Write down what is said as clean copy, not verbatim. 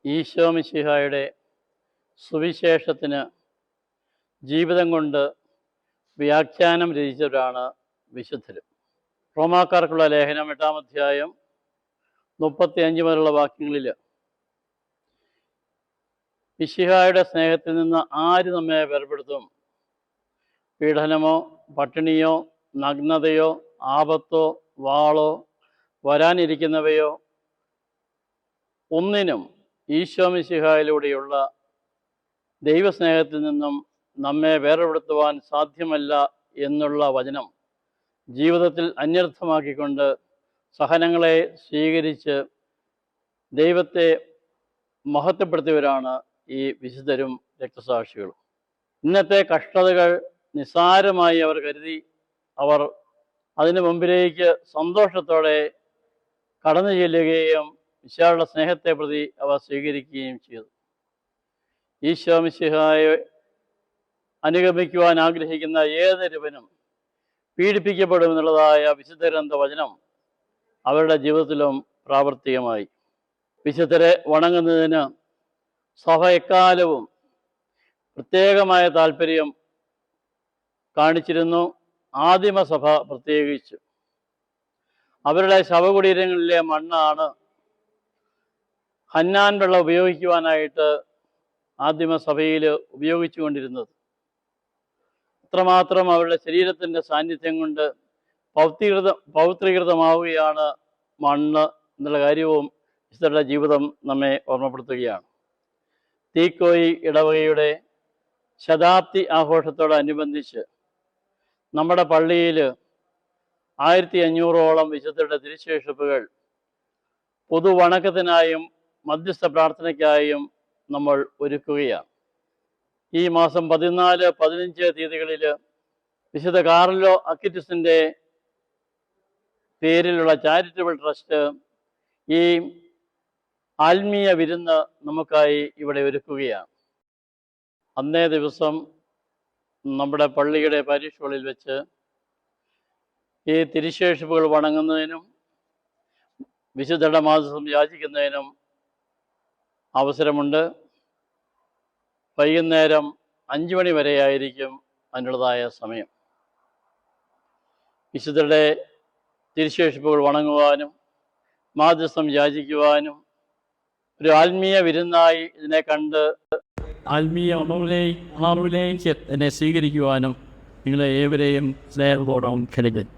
ഈശോ മിശിഹായുടെ സുവിശേഷത്തിന് ജീവിതം കൊണ്ട് വ്യാഖ്യാനം രചിച്ചവരാണ് വിശുദ്ധർ. റോമാക്കാർക്കുള്ള ലേഖനം 8-ാം അധ്യായം 35 മുതലുള്ള വാക്യങ്ങളിൽ മിശിഹായുടെ സ്നേഹത്തിൽ നിന്ന് ആര് നമ്മെ വേർപെടുത്തും? പീഡനമോ, പട്ടിണിയോ, നഗ്നതയോ, ആപത്തോ, വാളോ, വരാനിരിക്കുന്നവയോ ഒന്നിനും ഈശോ മിശിഹായിലൂടെയുള്ള ദൈവസ്നേഹത്തിൽ നിന്നും നമ്മെ വേർപെടുത്തുവാൻ സാധ്യമല്ല എന്നുള്ള വചനം ജീവിതത്തിൽ അന്വർത്ഥമാക്കിക്കൊണ്ട് സഹനങ്ങളെ സ്വീകരിച്ച് ദൈവത്തെ മഹത്വപ്പെടുത്തിയവരാണ് ഈ വിശുദ്ധരും രക്തസാക്ഷികളും. ഇന്നത്തെ കഷ്ടതകൾ നിസ്സാരമായി അവർ കരുതി അവർ അതിനു മുമ്പിലേക്ക് സന്തോഷത്തോടെ കടന്നു ചെല്ലുകയും ഈശോയുടെ സ്നേഹത്തെ പ്രതി അവ സ്വീകരിക്കുകയും ചെയ്തു. ഈശോ മിശിഹായെ അനുഗമിക്കുവാൻ ആഗ്രഹിക്കുന്ന ഏതൊരുവനും പീഡിപ്പിക്കപ്പെടുമെന്നുള്ളതായ വിശുദ്ധഗ്രന്ഥ വചനം അവരുടെ ജീവിതത്തിലും പ്രാവർത്തികമായി. വിശുദ്ധരെ വണങ്ങുന്നതിന് സഭ എക്കാലവും പ്രത്യേകമായ താല്പര്യം കാണിച്ചിരുന്നു. ആദിമസഭ പ്രത്യേകിച്ചു അവരുടെ ശവകുടീരങ്ങളിലെ മണ്ണാണ് ഹന്നാൻ വെള്ളം ഉപയോഗിക്കുവാനായിട്ട് ആദിമസഭയിൽ ഉപയോഗിച്ചു കൊണ്ടിരുന്നത്. അത്രമാത്രം അവരുടെ ശരീരത്തിൻ്റെ സാന്നിധ്യം കൊണ്ട് പൗത്രീകൃതമാവുകയാണ് മണ്ണ് എന്നുള്ള കാര്യവും വിശുദ്ധരുടെ ജീവിതം നമ്മെ ഓർമ്മപ്പെടുത്തുകയാണ്. തീക്കോയി ഇടവകയുടെ ശതാബ്ദി ആഘോഷത്തോടനുബന്ധിച്ച് നമ്മുടെ പള്ളിയിൽ 1500ഓളം വിശുദ്ധരുടെ തിരുശേഷിപ്പുകൾ പൊതുവണക്കത്തിനായും മധ്യസ്ഥ പ്രാർത്ഥനയ്ക്കായും നമ്മൾ ഒരുക്കുകയാണ്. ഈ മാസം 14, 15 തീയതികളിൽ വിശുദ്ധ കാർലോ അക്വിറ്റസിൻ്റെ പേരിലുള്ള ചാരിറ്റബിൾ ട്രസ്റ്റ് ഈ ആത്മീയ വിരുന്ന് നമുക്കായി ഇവിടെ ഒരുക്കുകയാണ്. അന്നേ ദിവസം നമ്മുടെ പള്ളിയുടെ പാരിഷ് ഹാളിൽ വെച്ച് ഈ തിരുശേഷിപ്പുകൾ വണങ്ങുന്നതിനും വിശുദ്ധരുടെ മാധ്യസ്ഥം യാചിക്കുന്നതിനും അവസരമുണ്ട്. വൈകുന്നേരം 5 മണി വരെയായിരിക്കും അതിനുള്ളതായ സമയം. വിശുദ്ധരുടെ തിരുശേഷിപ്പുകൾ വണങ്ങുവാനും മാധ്യസ്ഥം യാചിക്കുവാനും ഒരു ആത്മീയ വിരുന്നായി ഇതിനെ കണ്ട് ആത്മീയ ഉണർവിലേക്ക് എന്നെ സ്വീകരിക്കുവാനും നിങ്ങളെ ഏവരെയും സ്നേഹപൂർവ്വം ക്ഷണിക്കുന്നു.